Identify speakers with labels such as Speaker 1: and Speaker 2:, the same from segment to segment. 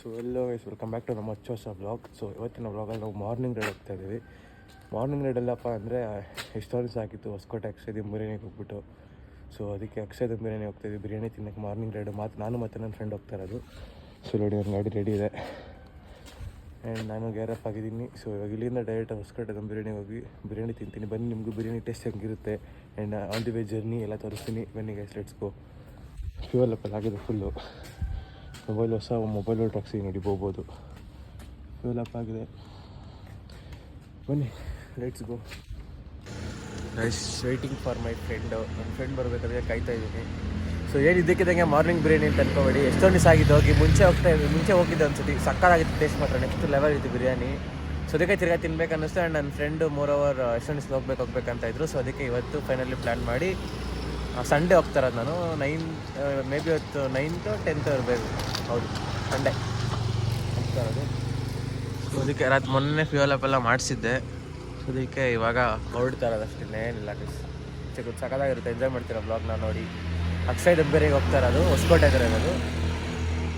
Speaker 1: So hello welcome back to ನಮ್ಮ ಹೊಸ blog. So ಇವತ್ತಿನ ಬ್ಲಾಗಲ್ಲಿ ನಾವು ಮಾರ್ನಿಂಗ್ ರೈಡ್ ಹೋಗ್ತಾ ಇದ್ದೀವಿ. ಮಾರ್ನಿಂಗ್ ರೈಡ್ ಎಲ್ಲಪ್ಪ ಅಂದರೆ ಇಷ್ಟೊಂದು ಸಾಕಿತ್ತು ಹೊಸಕೋಟೆ ಅಕ್ಷಯದಂ ಬಿರಿಯಾನಿಗೆ ಹೋಗ್ಬಿಟ್ಟು. ಸೊ ಅದಕ್ಕೆ ಅಕ್ಷಯದಂ ಬಿರಿಯಾನಿ ಹೋಗ್ತಾಯಿದ್ವಿ, ಬಿರಿಯಾನಿ ತಿನ್ನೋಕ್ಕೆ ಮಾರ್ನಿಂಗ್ ರೈಡು. ನಾನು ಮತ್ತು ನನ್ನ ಫ್ರೆಂಡ್ ಹೋಗ್ತಾ ಇರೋದು. ಸೊ ನೋಡಿ ನನ್ನ ಗಾಡಿ ರೆಡಿ ಇದೆ ಆ್ಯಂಡ್ ನಾನು ಗ್ಯಾರಪ್ ಆಗಿದ್ದೀನಿ. ಸೊ ಇವಾಗ ಇಲ್ಲಿಂದ ಡೈರೆಕ್ಟ್ ಹೊಸಕೋಟೆ ಬಿರಿಯಾನಿಗೆ ಹೋಗಿ ಬಿರಿಯಾನಿ ತಿಂತೀನಿ. ಬನ್ನಿ ನಿಮಗೂ ಬಿರಿಯಾನಿ ಟೇಸ್ಟ್ ಹೆಂಗಿರುತ್ತೆ and on the way journey ಎಲ್ಲ ತೋರಿಸ್ತೀನಿ. ಬನ್ನಿ guys, let's go. Fuel up ಆಗಿದೆ ಫುಲ್ಲು. ಹೊಸ ಮೊಬೈಲ್ ಟ್ಯಾಕ್ಸಿ ನೋಡಿ ಹೋಗ್ಬೋದು. ಫ್ಯೂಲ್ ಅಪ್ ಆಗಿದೆ, ಬನ್ನಿ let's go. Nice waiting for my friend. ನನ್ನ ಫ್ರೆಂಡ್ ಬರಬೇಕಾದ್ರೆ ಕಾಯ್ತಾ ಇದ್ದೀನಿ. ಸೊ ಏನಿದ್ದಕ್ಕಿದ್ದಂಗೆ ಮಾರ್ನಿಂಗ್ ಬಿರಿಯಾನಿ ಅಂತ ಅನ್ಕೋಬೇಡಿ. ಎಷ್ಟೊಂದು ದಿವಸ ಆಗಿದ್ದು ಹೋಗಿ. ಮುಂಚೆ ಹೋಗಿದ್ದು ಅನ್ಸುತ್ತೆ. ಸಕ್ಕತ್ತಾಗಿತ್ತು ಟೇಸ್ಟ್ ಮಾತ್ರ, ನೆಕ್ಸ್ಟ್ ಲೆವೆಲ್ ಇತ್ತು ಬಿರಿಯಾನಿ. ಸೊ ಅದಕ್ಕೆ ತಿರ್ಗಾ ತಿನ್ಬೇಕು ಅನ್ನಿಸ್ತು. ಆ್ಯಂಡ್ ನನ್ನ ಫ್ರೆಂಡು ಮೋರೋವರ್ ಎಷ್ಟೊಂದು ದಿವಸ ಹೋಗ್ಬೇಕಂತ ಇದ್ರು. ಸೊ ಅದಕ್ಕೆ ಇವತ್ತು ಫೈನಲಿ ಪ್ಲ್ಯಾನ್ ಮಾಡಿ ಸಂಡೇ ಹೋಗ್ತಾರದು. ನಾನು ಮೇ ಬಿ ಇವತ್ತು 9th 10th ಇರಬೇಕು. ಹೌದು, ಸಂಡೇ ಹೋಗ್ತಾರದು. ಸೊ ಅದಕ್ಕೆ ಮೊನ್ನೆ ಫ್ಯೂಯಲ್ ಅಪ್ ಎಲ್ಲ ಮಾಡಿಸಿದ್ದೆ. ಸೊ ಅದಕ್ಕೆ ಇವಾಗ ಹೊರಡ್ತಾ ಇರೋದು ಅಷ್ಟೇ, ಏನಿಲ್ಲ. ಸಕ್ಕತ್ತಾಗಿರುತ್ತೆ, ಎಂಜಾಯ್ ಮಾಡ್ತೀರಾ ಬ್ಲಾಗ್ನ ನೋಡಿ. ಅಕ್ಷಯದಂ ಬಿರಿಯಾನಿಗೆ ಹೋಗ್ತಾ ಇರೋದು, ಹೊಸಕೋಟೆ ಇದ್ದಾರೆ ಇರೋದು.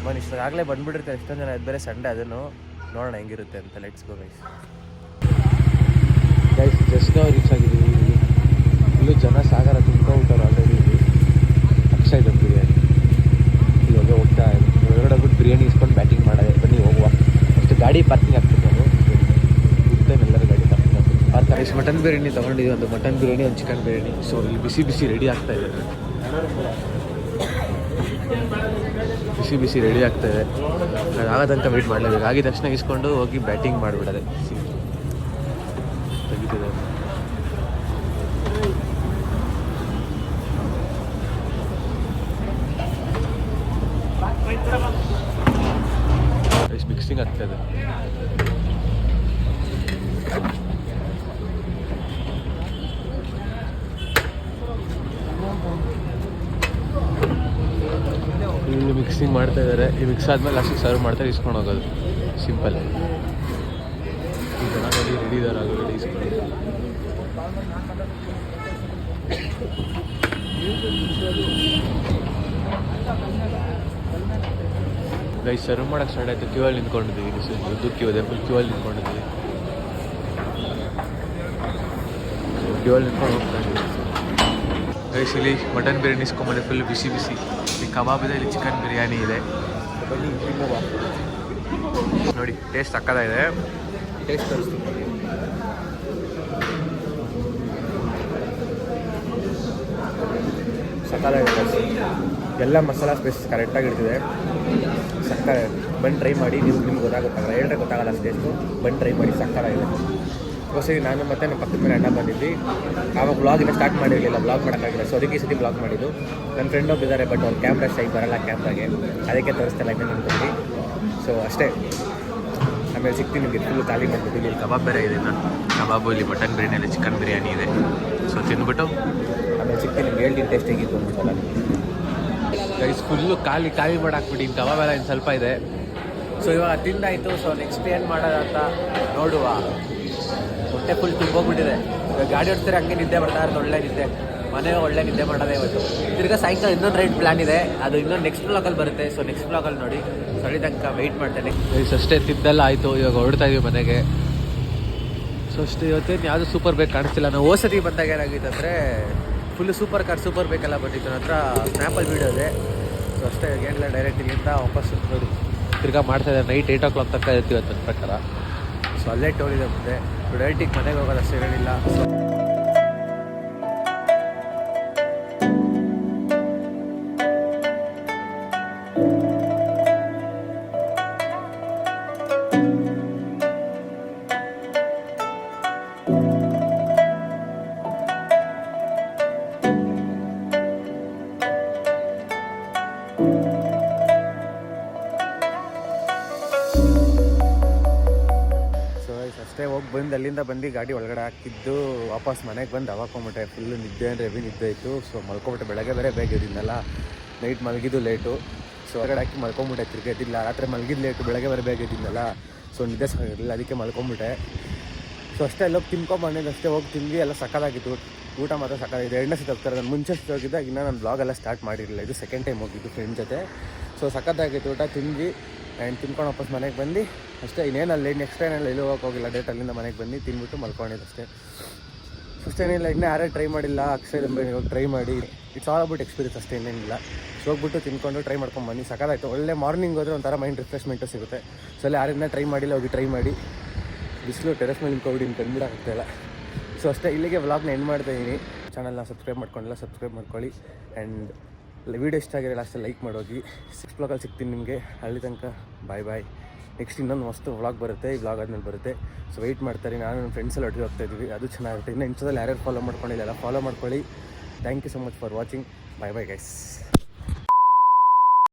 Speaker 1: ಬನ್ನಿ, ಇಷ್ಟಾಗಲೇ ಬಂದುಬಿಟ್ಟಿರ್ತಾರೆ ಎಷ್ಟೊಂದು ಜನ. ಇದು ಬೇರೆ ಸಂಡೇ, ಅದನ್ನು ನೋಡೋಣ ಹೆಂಗಿರುತ್ತೆ ಅಂತ. Let's go guys. ಜಸ್ಟ್ ನಾವು ರೀಚ್ ಆಗಿದ್ದೀವಿ. ಇಲ್ಲೂ ಜನ ಸಾಗರ ತುಂಬ್ಕೊಂಡ್ಬಿಟ್ಟವ್ರು ಆಲ್ರೆಡಿ. ಅಕ್ಷಯದಂ ಬಿರಿಯಾನಿ ಇವಾಗ ಹೋಗ್ತಾ ಇದೆ. ಹೊರಗಡೆ ಹೋಗ್ಬಿಟ್ಟು ಬಿರಿಯಾನಿ ಇಸ್ಕೊಂಡು ಬ್ಯಾಟಿಂಗ್ ಮಾಡೋದೆ. ಬನ್ನಿ ಹೋಗುವ. ಅಷ್ಟು ಗಾಡಿ ಪಾರ್ಕಿಂಗ್ ಆಗ್ತಿತ್ತು. ನಾವು ಎಲ್ಲರೂ ಗಾಡಿ ಪಾರ್ಕಿಂಗ್ ಆಗ್ತಿತ್ತು. ರೈಸ್ ಮಟನ್ ಬಿರಿಯಾನಿ ತೊಗೊಂಡಿದ್ವಿ, ಒಂದು ಮಟನ್ ಬಿರಿಯಾನಿ, ಒಂದು ಚಿಕನ್ ಬಿರಿಯಾನಿ. ಸೊ ಇಲ್ಲಿ ಬಿಸಿ ರೆಡಿ ಆಗ್ತಾ ಇದೆ. ಬಿಸಿ ರೆಡಿ ಆಗ್ತಾಯಿದೆ. ಆಗೋದಂತ ವೆಯ್ಟ್ ಮಾಡಲೇಬೇಕು. ಆಗಿದ ತಕ್ಷಣ ಇಸ್ಕೊಂಡು ಹೋಗಿ ಬ್ಯಾಟಿಂಗ್ ಮಾಡಿಬಿಡೋದೆ. ತೆಗಿತಿದೆ ಮಿಕ್ಸಿಂಗ್ ಆಗ್ತಾಯಿದೆ. ಇಲ್ಲಿ ಮಿಕ್ಸಿಂಗ್ ಮಾಡ್ತಾ ಇದ್ದಾರೆ. ಈ ಮಿಕ್ಸ್ ಆದಮೇಲೆ ಲಾಸ್ಟಿಗೆ ಸರ್ವ್ ಮಾಡ್ತಾರೆ, ಇಸ್ಕೊಂಡು ಹೋಗೋದು. ಸಿಂಪಲ್. ಈ ಜನ ರೆಡಿ ಇದ್ದಾರೆ, ಆಗೋದು ಇಸ್ಕೊಂಡು. ಗೈಸ್ ಸರ್ವ್ ಮಾಡೋಕ್ಕೆ ಸ್ಟಾರ್ಟ್ ಆಯಿತು. ಕ್ಯೂವಲ್ಲಿ ನಿಂತ್ಕೊಂಡಿದ್ದೀವಿ. ಉದ್ದು ಕ್ಯೂ ಇದೆ, ಫುಲ್ ಕ್ಯೂವಲ್ಲಿ ನಿಂತ್ಕೊಂಡಿದ್ದೀವಿ. ಕ್ಯೂವಲ್ಲಿ ನಿಂತ್ಕೊಂಡು ಹೋಗ್ತಾ ಇದ್ದೀವಿ. ಗೈಸ್ ಇಲ್ಲಿ ಮಟನ್ ಬಿರಿಯಾನಿ ಇಸ್ಕೊಂಬಂದೆ, ಫುಲ್ ಬಿಸಿ. ಇಲ್ಲಿ ಕಬಾಬ್ ಇದೆ, ಇಲ್ಲಿ ಚಿಕನ್ ಬಿರಿಯಾನಿ ಇದೆ. ನೋಡಿ ಟೇಸ್ಟ್ ಸಕ್ಕತ್ತಾಗಿದೆ. ಟೇಸ್ಟ್ ತರಿಸ್ತೀನಿ. ಸಕ್ಕತ್ತಾಗಿದೆ. ಎಲ್ಲ ಮಸಾಲ ಸ್ಪೈಸಸ್ ಕರೆಕ್ಟಾಗಿ ಇಡ್ತಿದೆ. ಬಂದು ಟ್ರೈ ಮಾಡಿ. ನಿಮ್ಗೆ ಗೊತ್ತಾಗುತ್ತಲ್ಲ, ಹೇಳಿದ್ರೆ ಗೊತ್ತಾಗಲ್ಲ ಟೇಸ್ಟು. ಬಂದು ಟ್ರೈ ಮಾಡಿ, ಸಕ್ಕತ್ತಾಗಿದೆ. ಹೊಸದಿ ನಾನು ಮತ್ತು ನಮ್ಮ ಪಕ್ಕದ ಮೇಲೆ ಅಣ್ಣ ಬಂದಿದ್ವಿ. ಆವಾಗ ವ್ಲಾಗಿನ ಸ್ಟಾರ್ಟ್ ಮಾಡಿರಲಿಲ್ಲ, ವ್ಲಾಗ್ ಮಾಡೋಕ್ಕಾಗಿಲ್ಲ. ಸೊ ಅದಕ್ಕೆ ಈ ಸತಿ ವ್ಲಾಗ್ ಮಾಡಿದ್ದು. ನನ್ನ ಫ್ರೆಂಡ್ ಒಬ್ಬಿದ್ದಾರೆ, ಬಟ್ ಅವ್ರು ಕ್ಯಾಮ್ರಾ ಸೈ ಬರಲ್ಲ ಕ್ಯಾಮ್ರಾಗೆ, ಅದಕ್ಕೆ ತೋರಿಸ್ತಿಲ್ಲ ಇನ್ನೂ ನಿಂತ್ಕೊಂಡು. ಸೊ ಅಷ್ಟೇ. ಆಮೇಲೆ ಸಿಗ್ತೀನಿ ನಿಮಗೆ. ಫುಲ್ಲು ಖಾಲಿ ಮಾಡ್ಬಿಟ್ಟು ಇಲ್ಲಿ ಕಬಾಬ್ ಬೇರೆ ಇದೆ. ಕಬಾಬು, ಇಲ್ಲಿ ಮಟನ್ ಬಿರಿಯಾನಿಯಲ್ಲಿ ಚಿಕನ್ ಬಿರಿಯಾನಿ ಇದೆ. ಸೊ ತಿಂದ್ಬಿಟ್ಟು ಆಮೇಲೆ ಸಿಗ್ತೀನಿ ನಿಮ್ಗೆ. ಹೇಳ್ತೀನಿ ಟೇಸ್ಟ್ ಹೇಗಿತ್ತು ಅಂದ್ಬಿಟ್ಟಲ್ಲ. ಗೈಸ್ ಫುಲ್ಲು ಖಾಲಿ ಮಾಡಾಕ್ಬಿಟ್ಟು ಇನ್ನು ಕಬಾಬ್ ಎಲ್ಲ ಇನ್ನು ಸ್ವಲ್ಪ ಇದೆ. ಸೊ ಇವಾಗ ತಿಂದಾಯಿತು. ಸೊ ನೆಕ್ಸ್ಟ್ ಏನು ಮಾಡೋದಂತ ನೋಡುವ. ಹೊಟ್ಟೆ ಫುಲ್ ತುಂಬೋಗ್ಬಿಟ್ಟಿದೆ. ಗಾಡಿ ಹೊಡ್ತಾರೆ, ಹಂಗೆ ನಿದ್ದೆ ಬರ್ತಾ ಇರೋದು. ಒಳ್ಳೆ ನಿದ್ದೆ, ಮನೆಗೆ ಒಳ್ಳೆ ನಿದ್ದೆ ಮಾಡೋದೇ ಇವತ್ತು. ತಿರ್ಗಾ ಸಾಯಂಕಾಲ ಇನ್ನೊಂದು ರೈಡ್ ಪ್ಲ್ಯಾನ್ ಇದೆ, ಅದು ಇನ್ನೊಂದು ನೆಕ್ಸ್ಟ್ ಬ್ಲಾಗಲ್ಲಿ ಬರುತ್ತೆ. ಸೊ ನೆಕ್ಸ್ಟ್ ಬ್ಲಾಗಲ್ಲಿ ನೋಡಿ. ಸರಿ ತನಕ ವೆಯ್ಟ್ ಮಾಡ್ತೇನೆ. ಅಷ್ಟೇ ತಿದ್ದೆಲ್ಲ ಆಯಿತು. ಇವಾಗ ಹೊರಡ್ತಾ ಇದೀವಿ ಮನೆಗೆ. ಸೊ ಅಷ್ಟೇ. ಇವತ್ತೇನು ಯಾವುದು ಸೂಪರ್ ಬೇಕ್ ಕಾಣಿಸ್ತಿಲ್ಲ. ನಾವು ಹೋಸತಿ ಬಂದಾಗ ಏನಾಗಿತ್ತು ಅಂದರೆ ಫುಲ್ಲು ಸೂಪರ್ ಬೇಕೆಲ್ಲ ಬಂದಿತ್ತು. ನನ್ನ ಹತ್ರ ಸ್ನ್ಯಾಪಲ್ಲಿ ವೀಡಿಯೋ ಇದೆ. ಸೊ ಅಷ್ಟೇ. ಏನಿಲ್ಲ, ಡೈರೆಕ್ಟ್ ಇಲ್ಲಿಂದ ವಾಪಸ್ ನೋಡಿ ತಿರ್ಗಾ ಮಾಡ್ತಾಯಿದ್ದಾರೆ. ನೈಟ್ 8 o'clock ತನಕ ಇರ್ತೀವಿ ಅಂತ ನನ್ನ ಪ್ರಕಾರ. ಸೊ ಅಲ್ಲೇ ಟೋಲಿದೆ ಮುಂದೆ. ಡೈರೆಕ್ಟಿಗೆ ಮನೆಗೆ ಹೋಗೋದು ಅಷ್ಟೇ, ಏನಿಲ್ಲ. ಸೊ ಅಷ್ಟೇ ಹೋಗಿ ಬಂದು ಅಲ್ಲಿಂದ ಬಂದು ಗಾಡಿ ಒಳಗಡೆ ಹಾಕಿದ್ದು ವಾಪಸ್ ಮನೆಗೆ ಬಂದು ಅವಾಕೊಂಬಿಟ್ಟೆ. ಫುಲ್ಲು ನಿದ್ದೆ ಅಂದರೆ ಹೆವಿ ನಿದ್ದೆ ಇತ್ತು. ಸೊ ಮಲ್ಕೊಂಬಿಟ್ಟೆ. ಬೆಳಗ್ಗೆ ಬೇರೆ ಬೇಗ ಇದ್ದಿದ್ದಲ್ಲ, ನೈಟ್ ಮಲಗಿದ್ದು ಲೇಟು. ಸೊ ಹೊರಗಡೆ ಹಾಕಿ ಮಲ್ಕೊಂಬಿಟ್ಟೆ. ತಿರ್ಗಿ ಎದ್ದಿಲ್ಲ. ರಾತ್ರಿ ಮಲಗಿದ್ದು ಲೇಟು, ಬೆಳಗ್ಗೆ ಬೇರೆ ಬೇಗ ಇದ್ದಿದ್ದಲ್ಲ. ಸೊ ನಿದ್ದೆ ಸಾಗಿರಲಿಲ್ಲ, ಅದಕ್ಕೆ ಮಲ್ಕೊಂಬಿಟ್ಟೆ. ಸೊ ಅಷ್ಟೇ ಎಲ್ಲೋಗಿ ತಿನ್ಕೊಂಬಂದಿದ್ದು ಅಷ್ಟೇ. ಹೋಗಿ ತಿಂದು ಎಲ್ಲ ಸಕ್ಕತ್ತಾಗಿತ್ತು. ಊಟ ಮಾತ್ರ ಸಕ್ಕತ್ತಾಗಿದೆ. 2ನೇ ಸತಿ ಹೋಗ್ತಾರೆ. ನಾನು ಮುಂಚೆ ಹೋಗಿದ್ದಾಗ ಇನ್ನೂ ನಾನು ಬ್ಲಾಗ್ ಎಲ್ಲ ಸ್ಟಾರ್ಟ್ ಮಾಡಿರಲಿಲ್ಲ. ಇದು ಸೆಕೆಂಡ್ ಟೈಮ್ ಹೋಗಿದ್ದು ಫ್ರೆಂಡ್ ಜೊತೆ. ಸೊ ಸಕ್ಕತ್ತಾಗಿತ್ತು ಊಟ. ತಿಂದು ಆ್ಯಂಡ್ ತಿನ್ಕೊಂಡು ವಾಪಸ್ ಮನೆಗೆ ಬಂದು ಅಷ್ಟೇ. ಇನ್ನೇನು ಅಲ್ಲಿ ನೆಕ್ಸ್ಟ್ ಟೈಮ್ ಎಲ್ಲೂ ಹೋಗಿಲ್ಲ, ಡೇಟ್ ಅಲ್ಲಿಂದ ಮನೆಗೆ ಬಂದು ತಿನ್ಬಿಟ್ಟು ಮಲ್ಕೊಂಡಿದ್ದು ಅಷ್ಟೇ. ಅಷ್ಟೇನಿಲ್ಲ. ಇನ್ನೂ ಯಾರೇ ಟ್ರೈ ಮಾಡಿಲ್ಲ ಅಕ್ಷಯ್ ದಮ್ ಇವಾಗ ಟ್ರೈ ಮಾಡಿ. ಇಟ್ಸ್ ಆಲ್ ಅಬೌಟ್ ಎಕ್ಸ್ಪೀರಿಯನ್ಸ್ ಅಷ್ಟೇ, ಇನ್ನೇನಿಲ್ಲ. ಸೊ ಹೋಗ್ಬಿಟ್ಟು ತಿನ್ಕೊಂಡು ಟ್ರೈ ಮಾಡ್ಕೊಂಡು ಬನ್ನಿ, ಸಕಾಲಾಯಿತು. ಒಳ್ಳೆ ಮಾರ್ನಿಂಗ್ ಹೋದರೆ ಒಂಥರ ಮೈಂಡ್ ರಿಫ್ರೆಶ್ಮೆಂಟು ಸಿಗುತ್ತೆ. ಸೊ ಅಲ್ಲಿ ಯಾರಿಂದ ಟ್ರೈ ಮಾಡಿಲ್ಲ ಹೋಗಿ ಟ್ರೈ ಮಾಡಿ. ಬಿಸಿಲು ಟೆರೆಸ್ ಮೇಲೆ ನಿಂತ್ಕೊಂಡು ಇನ್ನು ಕಂಡುಬಿಡಾಗ್ತಾಯಿಲ್ಲ. ಸೊ ಅಷ್ಟೇ, ಇಲ್ಲಿಗೆ ವ್ಲಾಗ್ನ ಎಂಡ್ ಮಾಡ್ತಾಯಿದ್ದೀನಿ. ಚಾನಲ್ನ ಸಬ್ಸ್ಕ್ರೈಬ್ ಮಾಡ್ಕೊಂಡಿಲ್ಲ, ಸಬ್ಸ್ಕ್ರೈಬ್ ಮಾಡ್ಕೊಳ್ಳಿ. ಆ್ಯಂಡ್ ವೀಡಿಯೋ ಇಷ್ಟ ಆಗಿರೋ ಲಾಸ್ಟಲ್ಲಿ ಲೈಕ್ ಮಾಡೋಗಿ. 6 ಬ್ಲಾಗಲ್ಲಿ ಸಿಗ್ತೀನಿ ನಿಮಗೆ. ಅಲ್ಲಿ ತನಕ ಬಾಯ್ ಬಾಯ್. ನೆಕ್ಸ್ಟ್ ಇನ್ನೊಂದು ಮಸ್ತ್ ವ್ಲಾಗ್ ಬರುತ್ತೆ, ಈ ವ್ಲಾಗ್ ಆದಮೇಲೆ ಬರುತ್ತೆ. ಸೊ ವೆಯ್ಟ್ ಮಾಡ್ತಾರೆ. ನಾನು ನನ್ನ ಫ್ರೆಂಡ್ಸ್ ಎಲ್ಲ ಒಟ್ಟಿಗೆ ಹೋಗ್ತಾಯಿದ್ವಿ, ಅದು ಚೆನ್ನಾಗಿರುತ್ತೆ. ಇನ್ನು ಇನ್ಸ್ಟಾದಲ್ಲಿ ಯಾರ್ಯಾರು ಫಾಲೋ ಮಾಡ್ಕೊಂಡಿಲ್ಲ ಎಲ್ಲ ಫಾಲೋ ಮಾಡ್ಕೊಳ್ಳಿ. Thank you so much for watching. Bye bye guys.